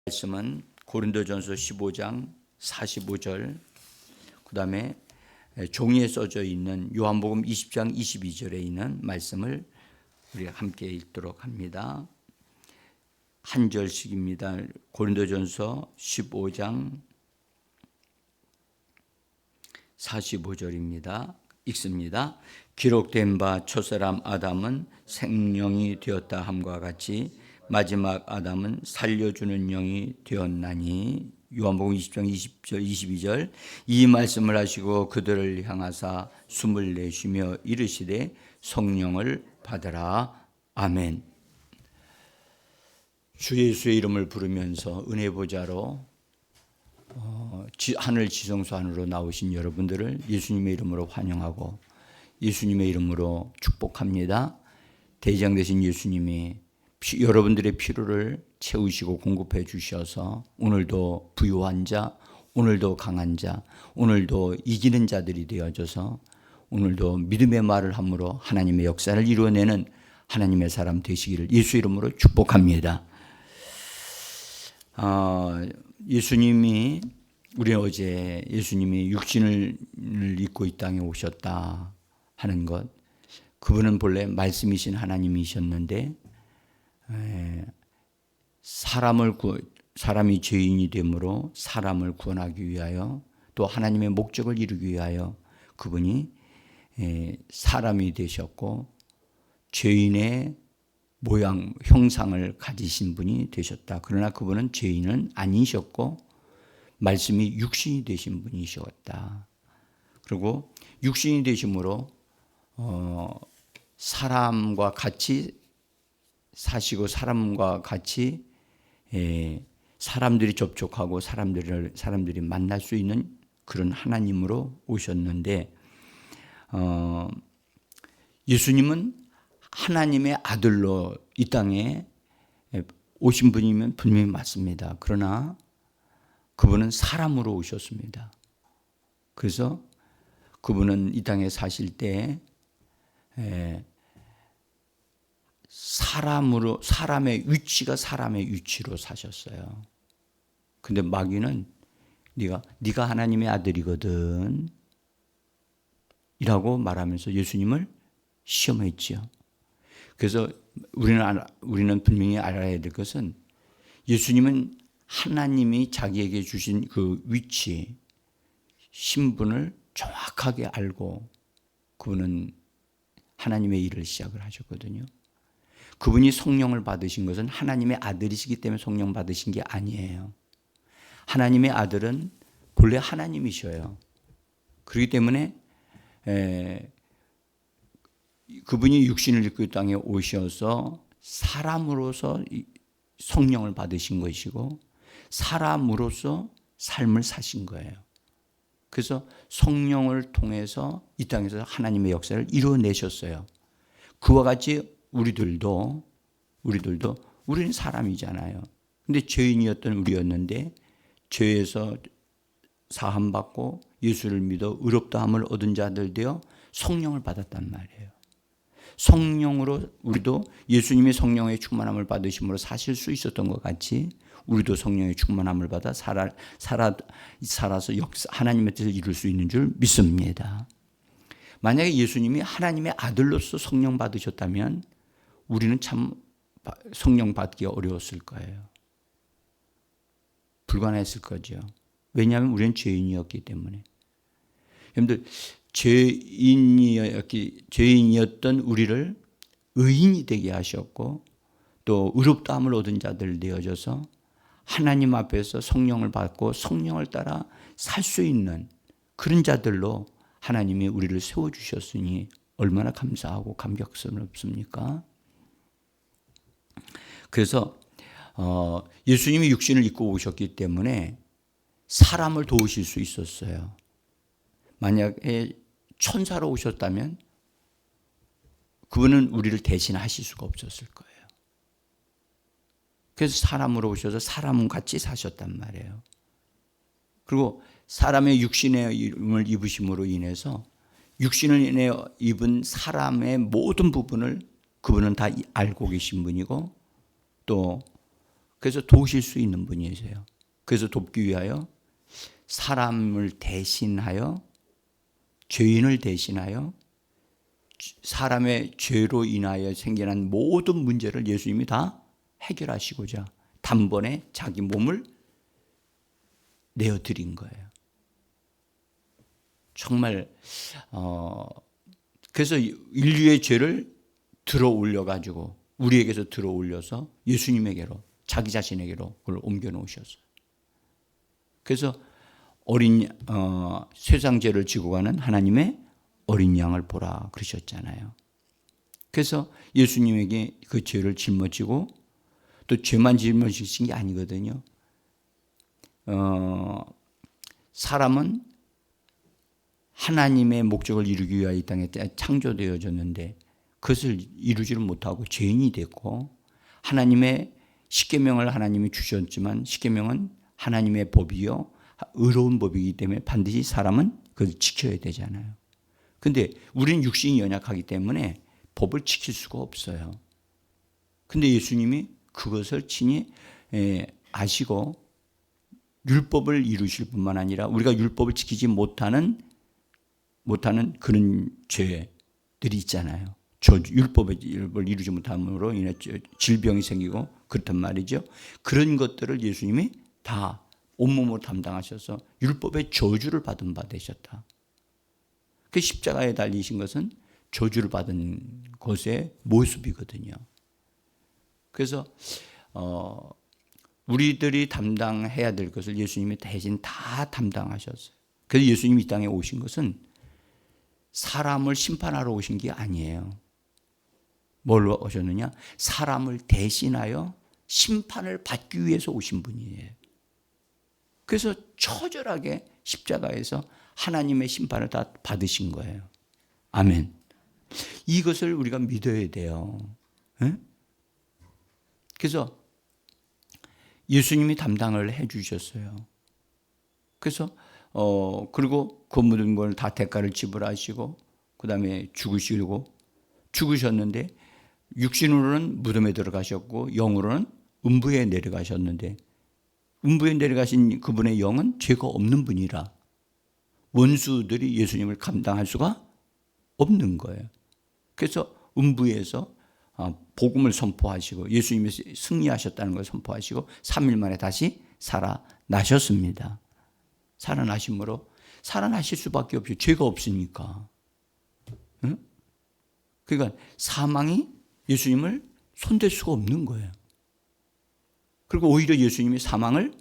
말씀은 고린도전서 15장 45절, 그 다음에 종이에 써져 있는 요한복음 20장 22절에 있는 말씀을 우리가 함께 읽도록 합니다. 한 절씩입니다. 고린도전서 15장 45절입니다. 읽습니다. 기록된 바 첫사람 아담은 생명이 되었다 함과 같이 마지막 아담은 살려주는 영이 되었나니. 요한복음 20장 20절 22절. 이 말씀을 하시고 그들을 향하사 숨을 내쉬며 이르시되 성령을 받으라. 아멘. 주 예수의 이름을 부르면서 은혜 보좌로 하늘 지성소 안으로 나오신 여러분들을 예수님의 이름으로 환영하고 예수님의 이름으로 축복합니다. 대장 되신 예수님이 여러분들의 필요를 채우시고 공급해 주셔서 오늘도 부유한 자, 오늘도 강한 자, 오늘도 이기는 자들이 되어져서 오늘도 믿음의 말을 함으로 하나님의 역사를 이루어내는 하나님의 사람 되시기를 예수 이름으로 축복합니다. 우리는 어제 예수님이 육신을 입고 이 땅에 오셨다 하는 것, 그분은 본래 말씀이신 하나님이셨는데 사람이 죄인이 되므로 사람을 구원하기 위하여 또 하나님의 목적을 이루기 위하여 그분이 사람이 되셨고 죄인의 모양, 형상을 가지신 분이 되셨다. 그러나 그분은 죄인은 아니셨고 말씀이 육신이 되신 분이셨다. 그리고 육신이 되심으로 사람과 같이 사시고 사람과 같이 사람들이 접촉하고 사람들이 만날 수 있는 그런 하나님으로 오셨는데 예수님은 하나님의 아들로 이 땅에 오신 분이면 분명히 맞습니다. 그러나 그분은 사람으로 오셨습니다. 그래서 그분은 이 땅에 사실 때 사람의 위치가 사람의 위치로 사셨어요. 근데 마귀는 네가 하나님의 아들이거든 이라고 말하면서 예수님을 시험했죠. 그래서 우리는 분명히 알아야 될 것은 예수님은 하나님이 자기에게 주신 그 위치, 신분을 정확하게 알고 그분은 하나님의 일을 시작을 하셨거든요. 그분이 성령을 받으신 것은 하나님의 아들이시기 때문에 성령 받으신 게 아니에요. 하나님의 아들은 본래 하나님이셔요. 그렇기 때문에 그분이 육신을 입고 이 땅에 오셔서 사람으로서 성령을 받으신 것이고 사람으로서 삶을 사신 거예요. 그래서 성령을 통해서 이 땅에서 하나님의 역사를 이루어내셨어요. 그와 같이 우리는 사람이잖아요. 근데 죄인이었던 우리였는데 죄에서 사함받고 예수를 믿어 의롭다함을 얻은 자들 되어 성령을 받았단 말이에요. 성령으로 우리도 예수님이 성령의 충만함을 받으심으로 사실 수 있었던 것 같이 우리도 성령의 충만함을 받아 살아서 하나님의 뜻을 이룰 수 있는 줄 믿습니다. 만약에 예수님이 하나님의 아들로서 성령 받으셨다면 우리는 참 성령 받기 어려웠을 거예요. 불가능했을 거죠. 왜냐하면 우리는 죄인이었기 때문에. 여러분들 죄인이었던 우리를 의인이 되게 하셨고 또 의롭다함을 얻은 자들 되어져서 하나님 앞에서 성령을 받고 성령을 따라 살 수 있는 그런 자들로 하나님이 우리를 세워주셨으니 얼마나 감사하고 감격스럽습니까? 그래서 예수님이 육신을 입고 오셨기 때문에 사람을 도우실 수 있었어요. 만약에 천사로 오셨다면 그분은 우리를 대신하실 수가 없었을 거예요. 그래서 사람으로 오셔서 사람같이 사셨단 말이에요. 그리고 사람의 육신의 이름을 입으심으로 인해서 육신을 입은 사람의 모든 부분을 그분은 다 알고 계신 분이고 또 그래서 도우실 수 있는 분이세요. 그래서 돕기 위하여 사람을 대신하여, 죄인을 대신하여 사람의 죄로 인하여 생겨난 모든 문제를 예수님이 다 해결하시고자 단번에 자기 몸을 내어드린 거예요. 정말 그래서 인류의 죄를 들어 올려가지고 우리에게서 들어 올려서 예수님에게로, 자기 자신에게로 그걸 옮겨 놓으셨어요. 그래서 세상 죄를 지고 가는 하나님의 어린 양을 보라 그러셨잖아요. 그래서 예수님에게 그 죄를 짊어지고, 또 죄만 짊어지신 게 아니거든요. 사람은 하나님의 목적을 이루기 위하여 이 땅에 창조되어졌는데 그것을 이루지를 못하고 죄인이 됐고, 하나님의 십계명을 하나님이 주셨지만 십계명은 하나님의 법이요 의로운 법이기 때문에 반드시 사람은 그걸 지켜야 되잖아요. 근데 우리는 육신이 연약하기 때문에 법을 지킬 수가 없어요. 근데 예수님이 그것을 친히 아시고 율법을 이루실 뿐만 아니라 우리가 율법을 지키지 못하는 그런 죄들이 있잖아요. 율법을 이루지 못함으로 인해 질병이 생기고 그렇단 말이죠. 그런 것들을 예수님이 다 온몸으로 담당하셔서 율법의 저주를 받은 바 되셨다. 그 십자가에 달리신 것은 저주를 받은 것의 모습이거든요. 그래서 우리들이 담당해야 될 것을 예수님이 대신 다 담당하셨어요. 그래서 예수님이 이 땅에 오신 것은 사람을 심판하러 오신 게 아니에요. 뭘로 오셨느냐? 사람을 대신하여 심판을 받기 위해서 오신 분이에요. 그래서 처절하게 십자가에서 하나님의 심판을 다 받으신 거예요. 아멘. 이것을 우리가 믿어야 돼요. 네? 그래서 예수님이 담당을 해 주셨어요. 그래서 그리고 그 모든 걸 다 대가를 지불하시고 그 다음에 죽으셨는데 육신으로는 무덤에 들어가셨고 영으로는 음부에 내려가셨는데, 음부에 내려가신 그분의 영은 죄가 없는 분이라 원수들이 예수님을 감당할 수가 없는 거예요. 그래서 음부에서 복음을 선포하시고 예수님이 승리하셨다는 걸 선포하시고 3일 만에 다시 살아나셨습니다. 살아나심으로 살아나실 수밖에 없죠. 죄가 없으니까. 응? 그러니까 사망이 예수님을 손댈 수가 없는 거예요. 그리고 오히려 예수님이 사망을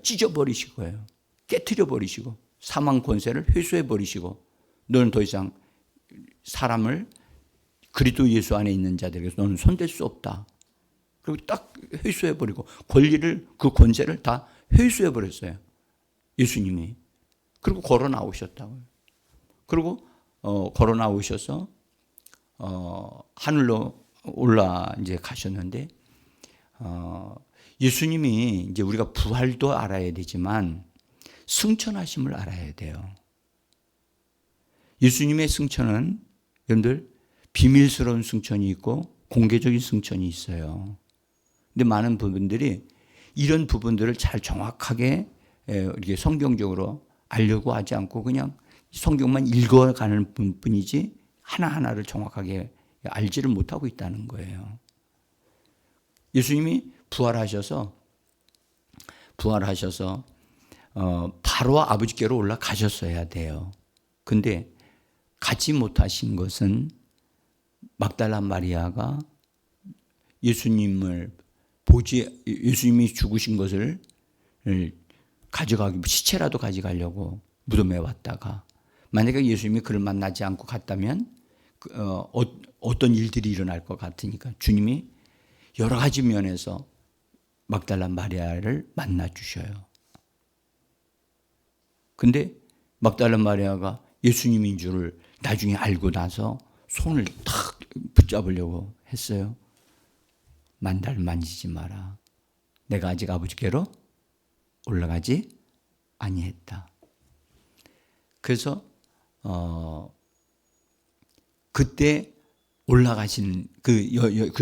찢어버리실 거예요. 깨트려 버리시고 사망 권세를 회수해 버리시고, 너는 더 이상 사람을 그리스도 예수 안에 있는 자들에게서 너는 손댈 수 없다. 그리고 딱 회수해 버리고 권리를, 그 권세를 다 회수해 버렸어요. 예수님이. 그리고 걸어 나오셨다고요. 그리고 걸어 나오셔서 하늘로 올라 이제 가셨는데, 예수님이 이제 우리가 부활도 알아야 되지만 승천하심을 알아야 돼요. 예수님의 승천은 여러분들 비밀스러운 승천이 있고 공개적인 승천이 있어요. 근데 많은 부분들이 이런 부분들을 잘 정확하게 이렇게 성경적으로 알려고 하지 않고 그냥 성경만 읽어가는 뿐이지 하나하나를 정확하게 알지를 못하고 있다는 거예요. 예수님이 부활하셔서 바로 아버지께로 올라가셨어야 돼요. 근데 가지 못하신 것은 막달라 마리아가 예수님이 죽으신 것을 시체라도 가져가려고 무덤에 왔다가, 만약에 예수님이 그를 만나지 않고 갔다면 어떤 일들이 일어날 것 같으니까 주님이 여러 가지 면에서 막달라 마리아를 만나 주셔요. 근데 막달라 마리아가 예수님인 줄을 나중에 알고 나서 손을 탁 붙잡으려고 했어요. 날 만지지 마라. 내가 아직 아버지께로 올라가지 아니했다. 그래서 그때 올라가신 그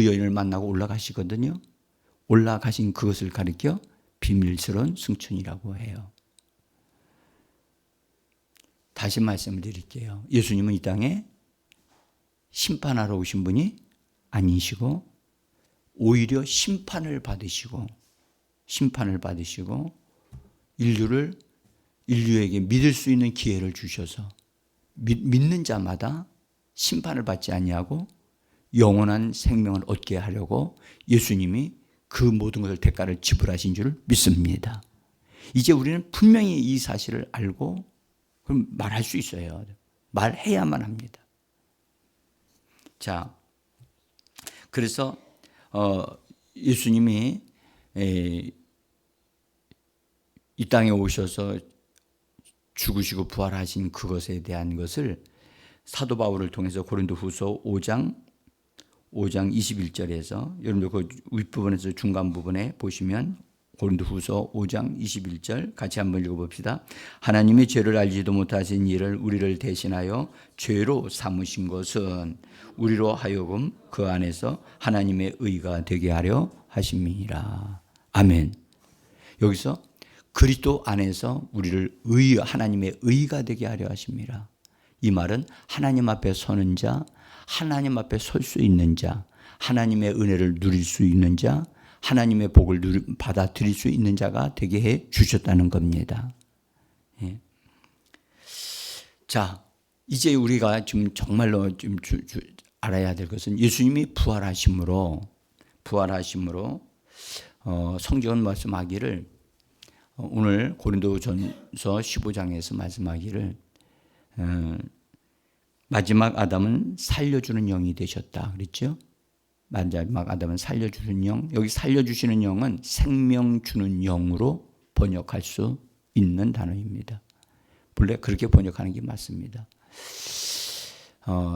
여인을 만나고 올라가시거든요. 올라가신 그것을 가리켜 비밀스러운 승천이라고 해요. 다시 말씀을 드릴게요. 예수님은 이 땅에 심판하러 오신 분이 아니시고 오히려 심판을 받으시고 인류에게 믿을 수 있는 기회를 주셔서 믿는 자마다 심판을 받지 아니하고 영원한 생명을 얻게 하려고 예수님이 그 모든 것을 대가를 지불하신 줄 믿습니다. 이제 우리는 분명히 이 사실을 알고 그럼 말할 수 있어요. 말해야만 합니다. 자, 그래서 예수님이 이 땅에 오셔서 죽으시고 부활하신 그것에 대한 것을 사도 바울을 통해서 고린도후서 5장 21절에서 여러분들 그 윗부분에서 중간 부분에 보시면 고린도후서 5장 21절 같이 한번 읽어봅시다. 하나님이 죄를 알지도 못하신 이를 우리를 대신하여 죄로 삼으신 것은 우리로 하여금 그 안에서 하나님의 의가 되게 하려 하심이니라. 아멘. 여기서 그리스도 안에서 우리를 하나님의 의가 되게 하려 하심이라. 이 말은 하나님 앞에 서는 자, 하나님 앞에 설 수 있는 자, 하나님의 은혜를 누릴 수 있는 자, 하나님의 복을 받아들일 수 있는 자가 되게 해 주셨다는 겁니다. 예. 자, 이제 우리가 지금 정말로 좀 알아야 될 것은 예수님이 부활하심으로 성경은 말씀하기를 오늘 고린도전서 15장에서 말씀하기를 마지막 아담은 살려주는 영이 되셨다 그랬죠? 마지막 아담은 살려주는 영, 여기 살려주시는 영은 생명 주는 영으로 번역할 수 있는 단어입니다. 본래 그렇게 번역하는 게 맞습니다.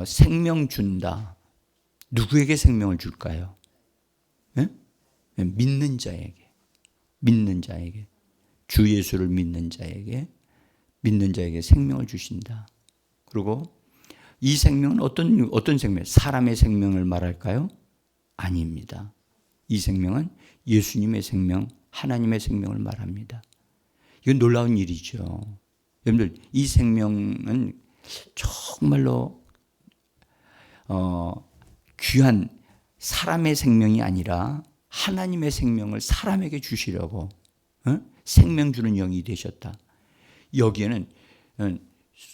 생명 준다. 누구에게 생명을 줄까요? 네? 믿는 자에게. 주 예수를 믿는 자에게 생명을 주신다. 그리고 이 생명은 어떤 생명? 사람의 생명을 말할까요? 아닙니다. 이 생명은 예수님의 생명, 하나님의 생명을 말합니다. 이건 놀라운 일이죠. 여러분들, 이 생명은 정말로 귀한 사람의 생명이 아니라 하나님의 생명을 사람에게 주시려고 생명 주는 영이 되셨다. 여기에는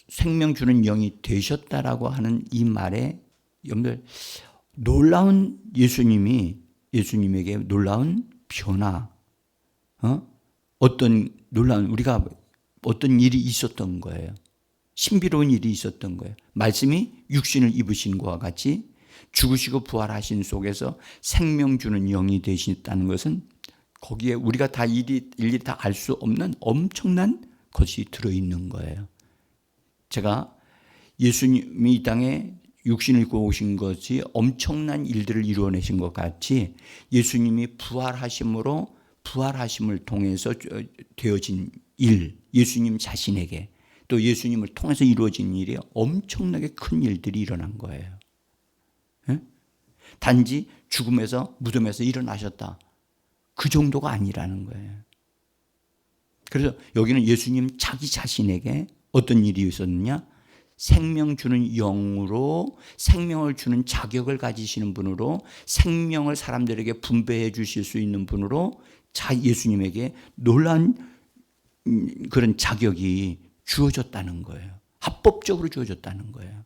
생명 주는 영이 되셨다라고 하는 이 말에 여러분들 놀라운 예수님에게 놀라운 변화, 우리가 어떤 일이 있었던 거예요. 신비로운 일이 있었던 거예요. 말씀이 육신을 입으신 것과 같이 죽으시고 부활하신 속에서 생명 주는 영이 되셨다는 것은 거기에 우리가 다 일일이 다 알 수 없는 엄청난 것이 들어있는 거예요. 제가 예수님이 이 땅에 육신을 입고 오신 것이 엄청난 일들을 이루어내신 것 같이 예수님이 부활하심을 통해서 되어진 일, 예수님 자신에게 또 예수님을 통해서 이루어진 일이 엄청나게 큰 일들이 일어난 거예요. 단지 죽음에서 무덤에서 일어나셨다. 그 정도가 아니라는 거예요. 그래서 여기는 예수님 자기 자신에게 어떤 일이 있었느냐? 생명 주는 영으로 생명을 주는 자격을 가지시는 분으로 생명을 사람들에게 분배해 주실 수 있는 분으로 예수님에게 놀라운 그런 자격이 주어졌다는 거예요. 합법적으로 주어졌다는 거예요.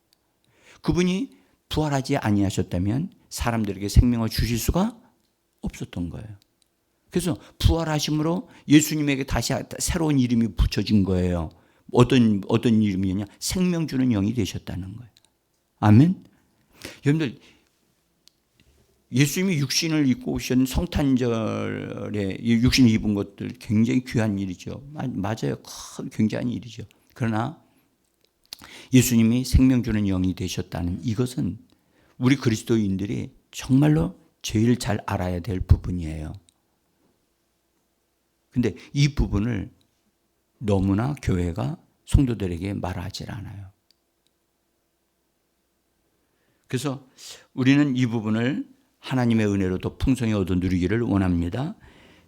그분이 부활하지 아니하셨다면 사람들에게 생명을 주실 수가 없었던 거예요. 그래서 부활하심으로 예수님에게 다시 새로운 이름이 붙여진 거예요. 어떤 이름이냐? 생명 주는 영이 되셨다는 거예요. 아멘. 여러분들, 예수님이 육신을 입고 오신 성탄절에 육신을 입은 것들 굉장히 귀한 일이죠. 맞아요. 굉장한 일이죠. 그러나 예수님이 생명 주는 영이 되셨다는 이것은 우리 그리스도인들이 정말로 제일 잘 알아야 될 부분이에요. 근데 이 부분을 너무나 교회가 성도들에게 말하지 않아요. 그래서 우리는 이 부분을 하나님의 은혜로 더 풍성히 얻어 누리기를 원합니다.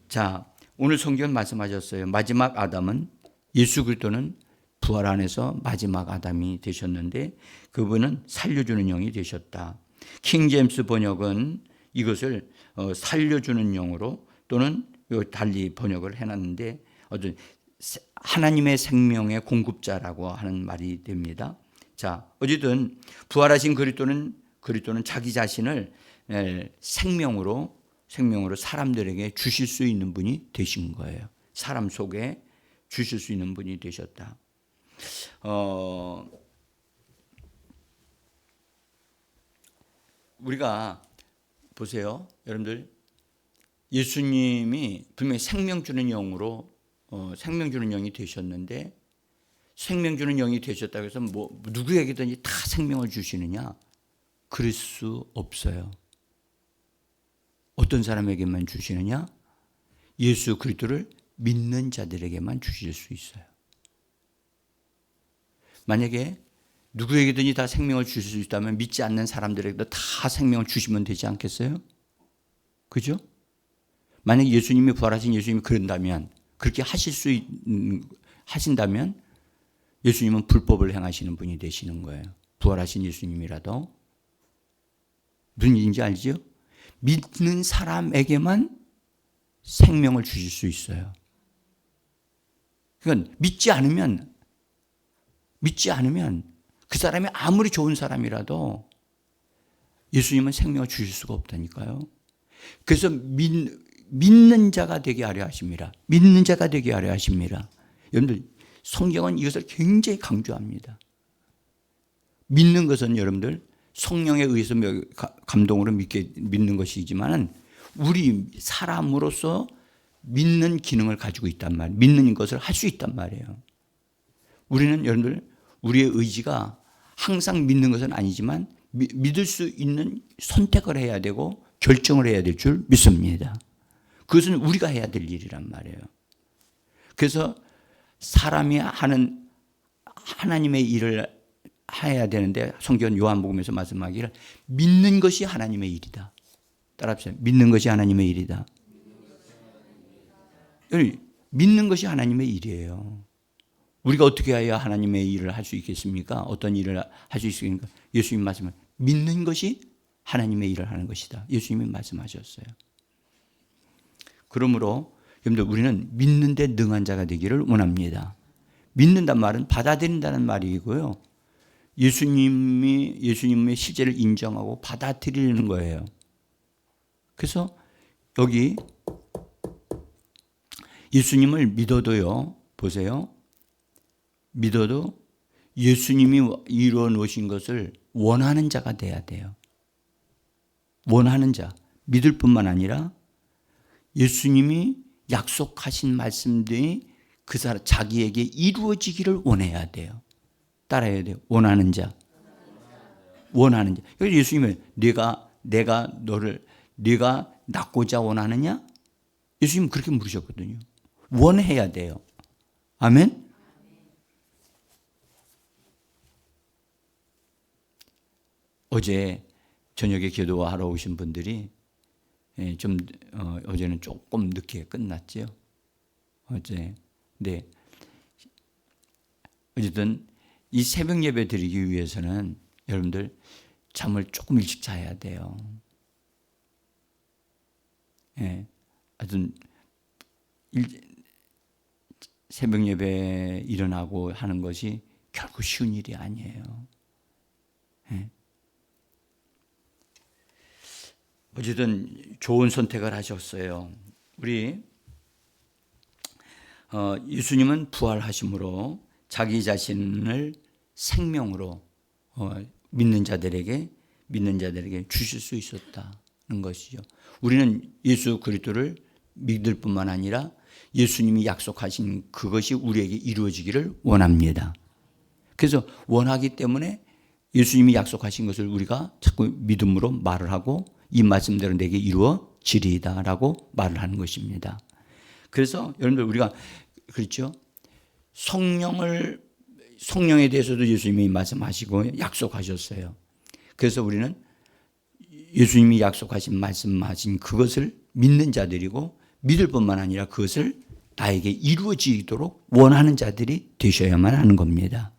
자, 오늘 성경 말씀하셨어요. 마지막 아담은 예수 그리스도는 부활 안에서 마지막 아담이 되셨는데 그분은 살려주는 영이 되셨다. 킹 제임스 번역은 이것을 살려주는 영으로 또는 달리 번역을 해놨는데 어떤 하나님의 생명의 공급자라고 하는 말이 됩니다. 자, 어쨌든 부활하신 그리스도는 자기 자신을 생명으로 사람들에게 주실 수 있는 분이 되신 거예요. 사람 속에 주실 수 있는 분이 되셨다. 우리가 보세요, 여러분들. 예수님이 분명히 생명 주는 영으로 생명 주는 영이 되셨는데 생명 주는 영이 되셨다고 해서 뭐 누구에게든지 다 생명을 주시느냐? 그럴 수 없어요. 어떤 사람에게만 주시느냐? 예수 그리스도를 믿는 자들에게만 주실 수 있어요. 만약에 누구에게든지 다 생명을 주실 수 있다면 믿지 않는 사람들에게도 다 생명을 주시면 되지 않겠어요? 그죠? 만약에 예수님이 부활하신 예수님이 그런다면 그렇게 하신다면 예수님은 불법을 행하시는 분이 되시는 거예요. 부활하신 예수님이라도. 무슨 일인지 알죠? 믿는 사람에게만 생명을 주실 수 있어요. 그러니까 믿지 않으면 그 사람이 아무리 좋은 사람이라도 예수님은 생명을 주실 수가 없다니까요. 그래서 믿는 자가 되게 하려 하십니다. 믿는 자가 되게 하려 하십니다. 여러분들 성경은 이것을 굉장히 강조합니다. 믿는 것은 여러분들 성령에 의해서 감동으로 믿는 것이지만 우리 사람으로서 믿는 기능을 가지고 있단 말이에요. 믿는 것을 할 수 있단 말이에요. 우리는 여러분들 우리의 의지가 항상 믿는 것은 아니지만 믿을 수 있는 선택을 해야 되고 결정을 해야 될 줄 믿습니다. 그것은 우리가 해야 될 일이란 말이에요. 그래서 사람이 하는 하나님의 일을 해야 되는데 성경 요한복음에서 말씀하기를 믿는 것이 하나님의 일이다. 따라합시다. 믿는 것이 하나님의 일이다. 믿는 것이 하나님의 일이에요. 우리가 어떻게 해야 하나님의 일을 할 수 있겠습니까? 어떤 일을 할 수 있습니까? 예수님 말씀은 믿는 것이 하나님의 일을 하는 것이다. 예수님이 말씀하셨어요. 그러므로 여러분들 우리는 믿는 데 능한 자가 되기를 원합니다. 믿는단 말은 받아들인다는 말이고요. 예수님의 실제를 인정하고 받아들이는 거예요. 그래서 여기 예수님을 믿어도요. 보세요. 믿어도 예수님이 이루어 놓으신 것을 원하는 자가 돼야 돼요. 원하는 자. 믿을 뿐만 아니라 예수님이 약속하신 말씀들이 그 사람 자기에게 이루어지기를 원해야 돼요. 따라야 돼요. 원하는 자. 원하는 자. 그래서 예수님은 내가 낳고자 원하느냐? 예수님 그렇게 물으셨거든요. 원해야 돼요. 아멘? 어제 저녁에 기도하러 오신 분들이 어제는 조금 늦게 끝났죠. 어제. 네. 어쨌든 이 새벽 예배 드리기 위해서는 여러분들 잠을 조금 일찍 자야 돼요. 예. 하여튼 새벽 예배 일어나고 하는 것이 결코 쉬운 일이 아니에요. 예. 어쨌든 좋은 선택을 하셨어요. 우리 예수님은 부활하심으로 자기 자신을 생명으로 믿는 자들에게 주실 수 있었다는 것이죠. 우리는 예수 그리스도를 믿을 뿐만 아니라 예수님이 약속하신 그것이 우리에게 이루어지기를 원합니다. 그래서 원하기 때문에 예수님이 약속하신 것을 우리가 자꾸 믿음으로 말을 하고 이 말씀대로 내게 이루어지리이다라고 말을 하는 것입니다. 그래서 여러분들 우리가 그렇죠? 성령에 대해서도 예수님이 말씀하시고 약속하셨어요. 그래서 우리는 예수님이 약속하신 말씀하신 그것을 믿는 자들이고 믿을 뿐만 아니라 그것을 나에게 이루어지도록 원하는 자들이 되셔야만 하는 겁니다.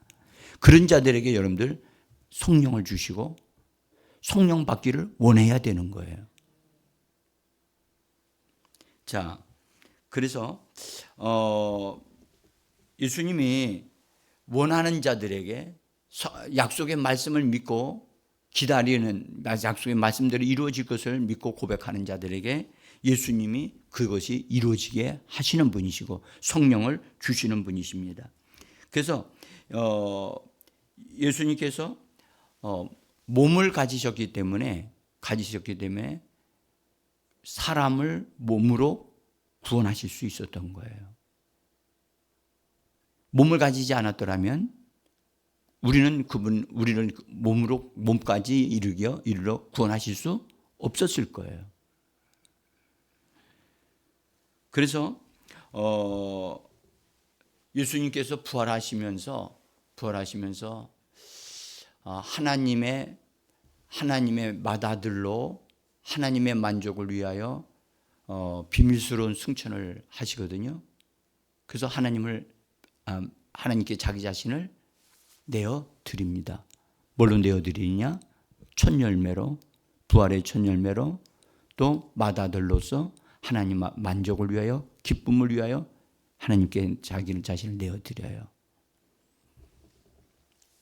그런 자들에게 여러분들 성령을 주시고 성령 받기를 원해야 되는 거예요. 자, 그래서 예수님이 원하는 자들에게 약속의 말씀을 믿고 기다리는 약속의 말씀대로 이루어질 것을 믿고 고백하는 자들에게 예수님이 그것이 이루어지게 하시는 분이시고 성령을 주시는 분이십니다. 그래서 예수님께서 몸을 가지셨기 때문에 사람을 몸으로 구원하실 수 있었던 거예요. 몸을 가지지 않았더라면 우리는 몸까지 이르러 구원하실 수 없었을 거예요. 그래서 예수님께서 부활하시면서 하나님의 맏아들로 하나님의 만족을 위하여 비밀스러운 승천을 하시거든요. 그래서 하나님께 자기 자신을 내어 드립니다. 뭘로 내어 드리냐? 첫 열매로, 부활의 첫 열매로, 또 맏아들로서 하나님 만족을 위하여, 기쁨을 위하여 하나님께 자기 자신을 내어 드려요.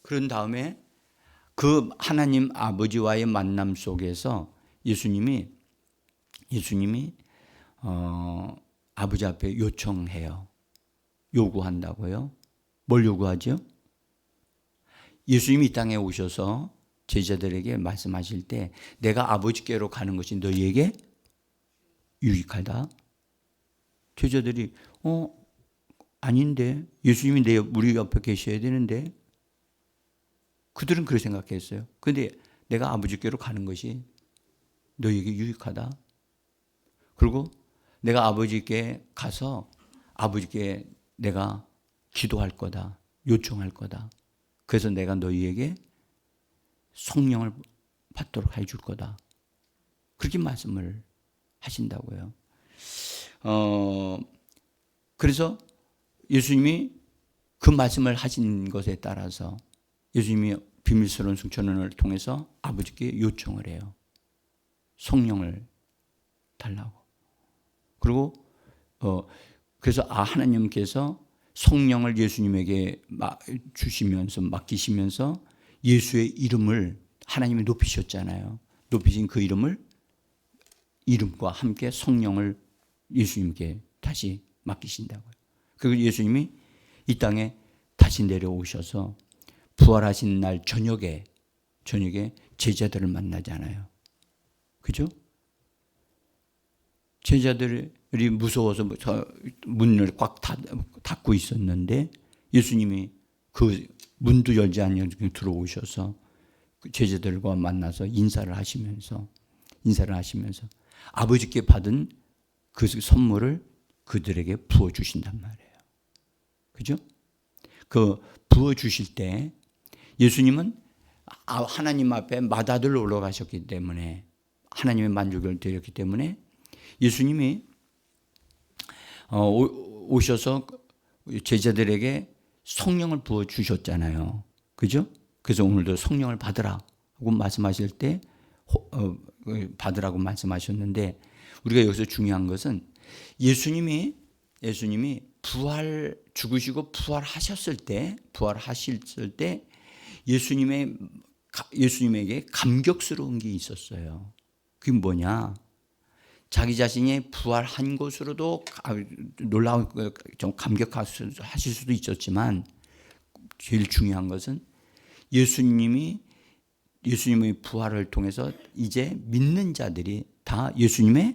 그런 다음에 그 하나님 아버지와의 만남 속에서 예수님이 아버지 앞에 요청해요. 요구한다고요. 뭘 요구하죠? 예수님이 이 땅에 오셔서 제자들에게 말씀하실 때 내가 아버지께로 가는 것이 너희에게 유익하다. 제자들이 아닌데 예수님이 우리 옆에 계셔야 되는데 그들은 그렇게 생각했어요. 그런데 내가 아버지께로 가는 것이 너희에게 유익하다. 그리고 내가 아버지께 가서 아버지께 내가 기도할 거다. 요청할 거다. 그래서 내가 너희에게 성령을 받도록 해줄 거다. 그렇게 말씀을 하신다고요. 그래서 예수님이 그 말씀을 하신 것에 따라서 예수님이 비밀스러운 승천을 통해서 아버지께 요청을 해요. 성령을 달라고. 그리고 그래서 하나님께서 성령을 예수님에게 맡기시면서 예수의 이름을 하나님이 높이셨잖아요. 높이신 그 이름과 함께 성령을 예수님께 다시 맡기신다고요. 그리고 예수님이 이 땅에 다시 내려오셔서 부활하신 날 저녁에 제자들을 만나잖아요. 그죠? 제자들이 무서워서 문을 꽉 닫고 있었는데 예수님이 그 문도 열지 않는 들어오셔서 제자들과 만나서 인사를 하시면서 아버지께 받은 그 선물을 그들에게 부어주신단 말이에요. 그죠? 그 부어주실 때 예수님은 하나님 앞에 맏아들로 올라가셨기 때문에 하나님의 만족을 드렸기 때문에 예수님이 오셔서 제자들에게 성령을 부어주셨잖아요. 그죠? 그래서 오늘도 성령을 받으라고 말씀하실 때 받으라고 말씀하셨는데 우리가 여기서 중요한 것은 예수님이 죽으시고 부활하실 때 예수님에게 감격스러운 게 있었어요. 그게 뭐냐? 자기 자신이 부활한 것으로도 놀라운 좀 감격하실 수도 있었지만 제일 중요한 것은 예수님의 부활을 통해서 이제 믿는 자들이 다 예수님의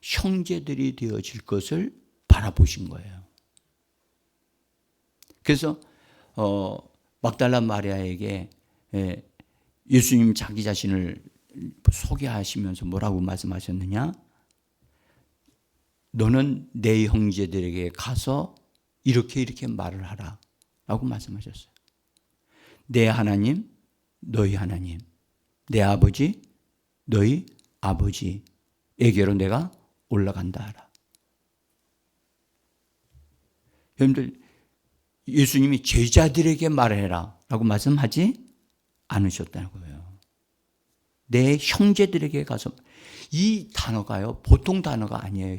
형제들이 되어질 것을 바라보신 거예요. 그래서 막달라 마리아에게 예수님 자기 자신을 소개하시면서 뭐라고 말씀하셨느냐? 너는 내 형제들에게 가서 이렇게 말을 하라 라고 말씀하셨어요. 내 하나님, 너희 하나님, 내 아버지, 너희 아버지에게로 내가 올라간다 하라. 여러분들, 예수님이 제자들에게 말해라 라고 말씀하지 않으셨다고요. 내 형제들에게 가서, 이 단어가요 보통 단어가 아니에요.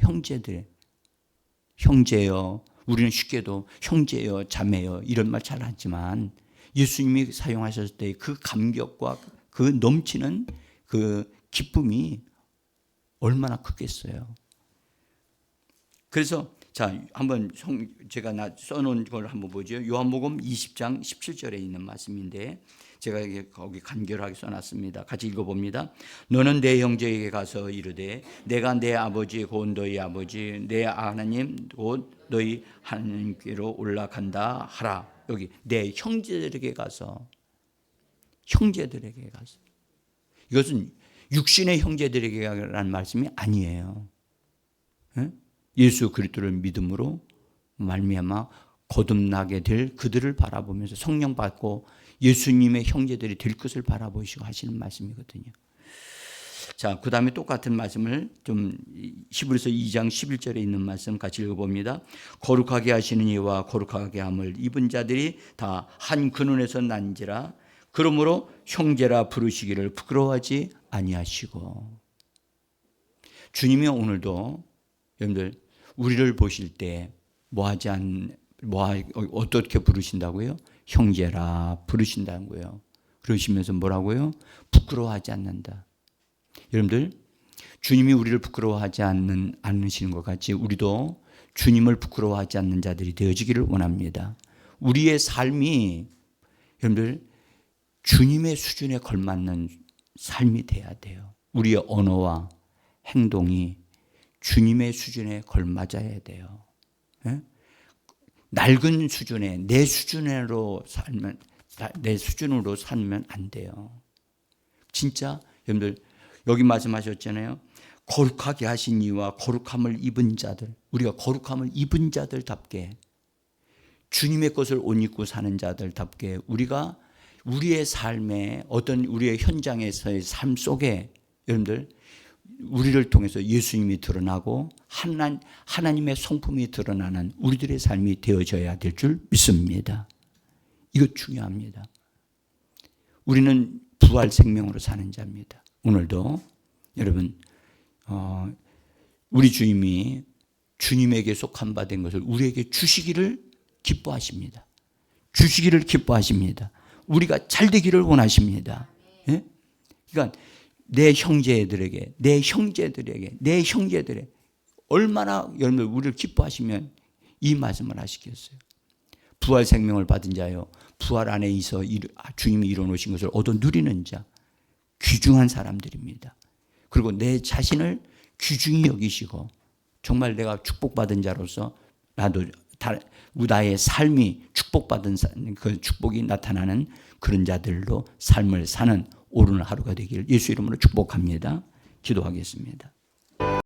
형제요. 우리는 쉽게도 형제요, 자매요 이런 말 잘 하지만 예수님이 사용하셨을 때 그 감격과 그 넘치는 그 기쁨이 얼마나 크겠어요. 그래서 자, 한번 제가 써놓은 걸 한번 보죠. 요한복음 20장 17절에 있는 말씀인데 제가 거기 간결하게 써놨습니다. 같이 읽어봅니다. 너는 내 형제에게 가서 이르되 내가 내 아버지 곧 너희 아버지 내 하나님 곧 너희 하나님께로 올라간다 하라. 여기 내 형제들에게 가서, 형제들에게 가서. 이것은 육신의 형제들에게라는 말씀이 아니에요. 예수 그리스도를 믿음으로 말미암아 거듭나게 될 그들을 바라보면서 성령 받고 예수님의 형제들이 될 것을 바라보시고 하시는 말씀이거든요. 자, 그 다음에 똑같은 말씀을 좀 히브리서 2장 11절에 있는 말씀 같이 읽어봅니다. 거룩하게 하시는 이와 거룩하게 함을 입은 자들이 다 한 근원에서 난지라. 그러므로 형제라 부르시기를 부끄러워하지 아니하시고. 주님이 오늘도 여러분들 우리를 보실 때 어떻게 부르신다고요? 형제라 부르신다고요. 그러시면서 뭐라고요? 부끄러워하지 않는다. 여러분들, 주님이 우리를 부끄러워하지 않으시는 것 같이 우리도 주님을 부끄러워하지 않는 자들이 되어지기를 원합니다. 우리의 삶이 여러분들 주님의 수준에 걸맞는 삶이 돼야 돼요. 우리의 언어와 행동이 주님의 수준에 걸맞아야 돼요. 예? 낡은 수준에 내 수준으로 살면 안 돼요. 진짜 여러분들 여기 말씀하셨잖아요. 거룩하게 하신 이와 거룩함을 입은 자들, 우리가 거룩함을 입은 자들답게 주님의 것을 옷 입고 사는 자들답게 우리가 우리의 삶에 어떤 우리의 현장에서의 삶 속에 여러분들 우리를 통해서 예수님이 드러나고 하나님의 성품이 드러나는 우리들의 삶이 되어져야 될 줄 믿습니다. 이거 중요합니다. 우리는 부활 생명으로 사는 자입니다. 오늘도 여러분 우리 주님이 주님에게 속한 바 된 것을 우리에게 주시기를 기뻐하십니다. 주시기를 기뻐하십니다. 우리가 잘 되기를 원하십니다. 예? 그러니까 내 형제들에게 얼마나 여러분들 우리를 기뻐하시면 이 말씀을 하시겠어요. 부활 생명을 받은 자요, 부활 안에 있어 주님이 이뤄놓으신 것을 얻어 누리는 자, 귀중한 사람들입니다. 그리고 내 자신을 귀중히 여기시고 정말 내가 축복받은 자로서 나도 나의 삶이 축복받은 그 축복이 나타나는 그런 자들로 삶을 사는 오르는 하루가 되기를 예수 이름으로 축복합니다. 기도하겠습니다.